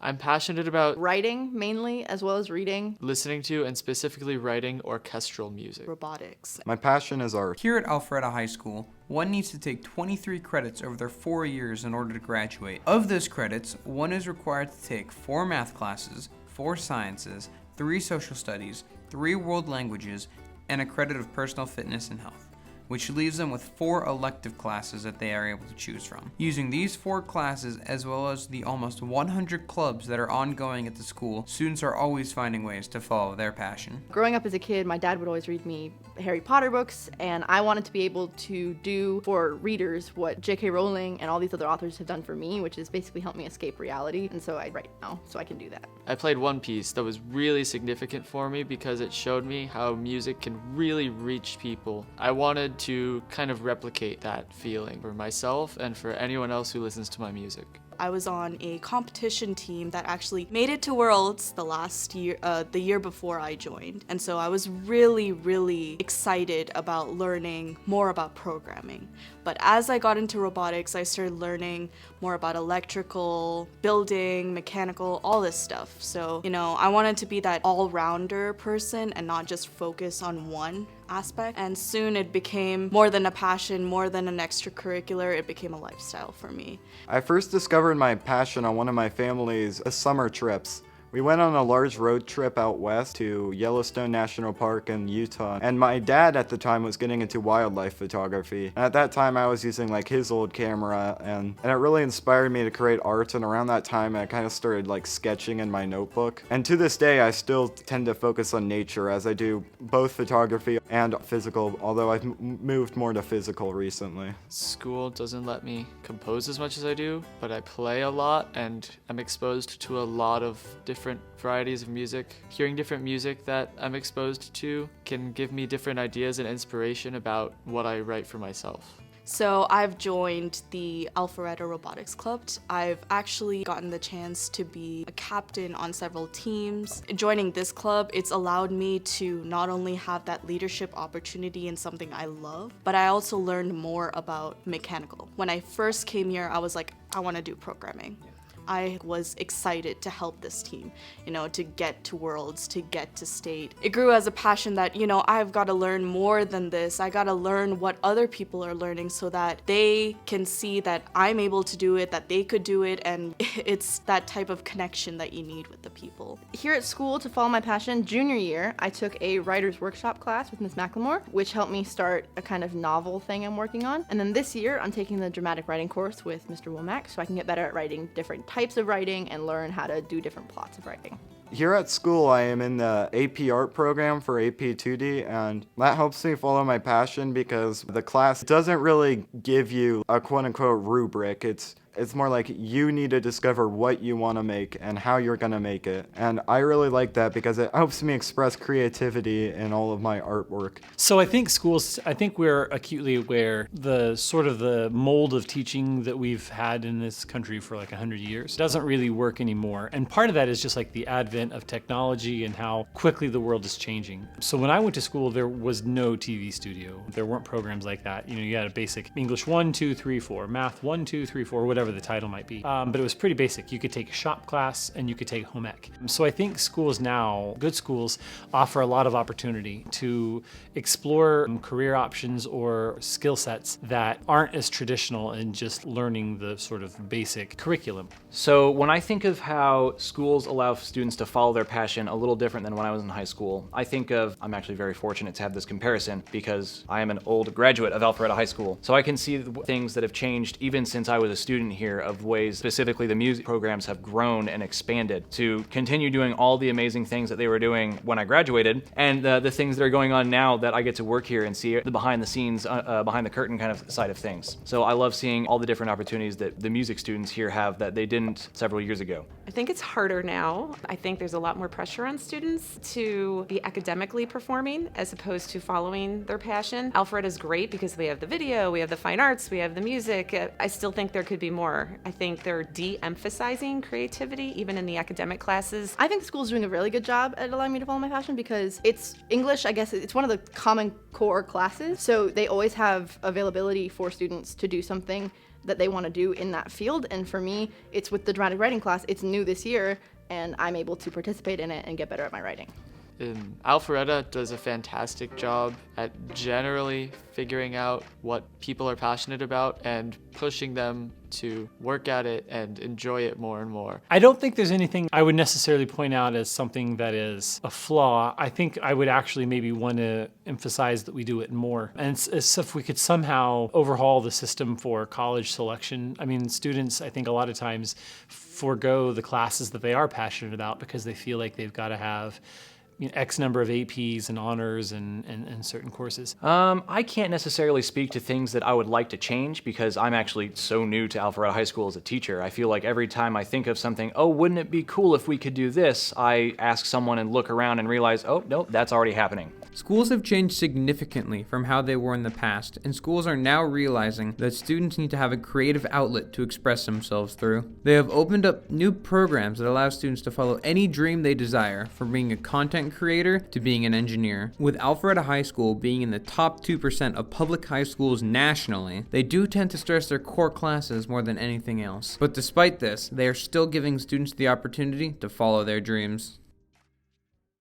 I'm passionate about Writing, mainly, as well as reading. listening to and specifically writing orchestral music. Robotics. My passion is art. Here at Alpharetta High School, one needs to take 23 credits over their 4 years in order to graduate. Of those credits, one is required to take 4 math classes, 4 sciences, 3 social studies, 3 world languages, and a credit of personal fitness and health, which leaves them with 4 elective classes that they are able to choose from. Using these 4 classes, as well as the almost 100 clubs that are ongoing at the school, students are always finding ways to follow their passion. Growing up as a kid, my dad would always read me Harry Potter books, and I wanted to be able to do for readers what J.K. Rowling and all these other authors have done for me, which is basically help me escape reality, and so I write now, so I can do that. I played one piece that was really significant for me because it showed me how music can really reach people. I wanted to kind of replicate that feeling for myself and for anyone else who listens to my music. I was on a competition team that actually made it to Worlds the year before I joined. And so I was really excited about learning more about programming. But as I got into robotics, I started learning more about electrical, building, mechanical, all this stuff. So, I wanted to be that all-rounder person and not just focus on one aspect. And soon it became more than a passion, more than an extracurricular, it became a lifestyle for me. I first discovered my passion on one of my family's summer trips. We went on a large road trip out west to Yellowstone National Park in Utah, and my dad at the time was getting into wildlife photography. And at that time I was using like his old camera, and it really inspired me to create art, and around that time I kind of started like sketching in my notebook. And to this day I still tend to focus on nature as I do both photography and physical, although I've moved more to physical recently. School doesn't let me compose as much as I do, but I play a lot and I'm exposed to a lot of different varieties of music. Hearing different music that I'm exposed to can give me different ideas and inspiration about what I write for myself. So I've joined the Alpharetta Robotics Club. I've actually gotten the chance to be a captain on several teams. Joining this club, it's allowed me to not only have that leadership opportunity in something I love, but I also learned more about mechanical. When I first came here, I was like, I want to do programming. I was excited to help this team, to get to Worlds, to get to state. It grew as a passion that, I've got to learn more than this. I got to learn what other people are learning so that they can see that I'm able to do it, that they could do it, and it's that type of connection that you need with the people. Here at school, to follow my passion, junior year, I took a writer's workshop class with Ms. McLemore, which helped me start a kind of novel thing I'm working on. And then this year, I'm taking the dramatic writing course with Mr. Womack, so I can get better at writing different types of writing and learn how to do different plots of writing. Here at school, I am in the AP Art program for AP 2D, and that helps me follow my passion because the class doesn't really give you a quote-unquote rubric. It's more like you need to discover what you want to make and how you're going to make it. And I really like that because it helps me express creativity in all of my artwork. So I think we're acutely aware the mold of teaching that we've had in this country for like 100 years doesn't really work anymore. And part of that is just like the advent of technology and how quickly the world is changing. So when I went to school, there was no TV studio. There weren't programs like that. You had a basic English 1, 2, 3, 4, math 1, 2, 3, 4, whatever the title might be. But it was pretty basic. You could take a shop class and you could take home ec. So I think schools now, good schools, offer a lot of opportunity to explore career options or skill sets that aren't as traditional in just learning the sort of basic curriculum. So when I think of how schools allow students to follow their passion a little different than when I was in high school, I'm actually very fortunate to have this comparison because I am an old graduate of Alpharetta High School. So I can see the things that have changed even since I was a student here, of ways specifically the music programs have grown and expanded to continue doing all the amazing things that they were doing when I graduated, and the things that are going on now that I get to work here and see the behind the scenes, behind the curtain kind of side of things. So I love seeing all the different opportunities that the music students here have that they didn't several years ago. I think it's harder now. I think there's a lot more pressure on students to be academically performing as opposed to following their passion. Alpharetta is great because we have the video, we have the fine arts, we have the music. I still think there could be more. I think they're de-emphasizing creativity even in the academic classes. I think the school's doing a really good job at allowing me to follow my passion because it's English, I guess it's one of the common core classes, so they always have availability for students to do something that they want to do in that field. And for me, it's with the dramatic writing class. It's new this year, and I'm able to participate in it and get better at my writing. Alpharetta does a fantastic job at generally figuring out what people are passionate about and pushing them to work at it and enjoy it more and more. I don't think there's anything I would necessarily point out as something that is a flaw. I think I would actually maybe want to emphasize that we do it more. And it's if we could somehow overhaul the system for college selection. I mean, students, I think a lot of times forego the classes that they are passionate about because they feel like they've got to have X number of APs and honors and certain courses. I can't necessarily speak to things that I would like to change because I'm actually so new to Alpharetta High School as a teacher. I feel like every time I think of something, oh, wouldn't it be cool if we could do this? I ask someone and look around and realize, oh, nope, that's already happening. Schools have changed significantly from how they were in the past, and schools are now realizing that students need to have a creative outlet to express themselves through. They have opened up new programs that allow students to follow any dream they desire, from being a content creator to being an engineer. With Alpharetta High School being in the top 2% of public high schools nationally, they do tend to stress their core classes more than anything else. But despite this, they are still giving students the opportunity to follow their dreams.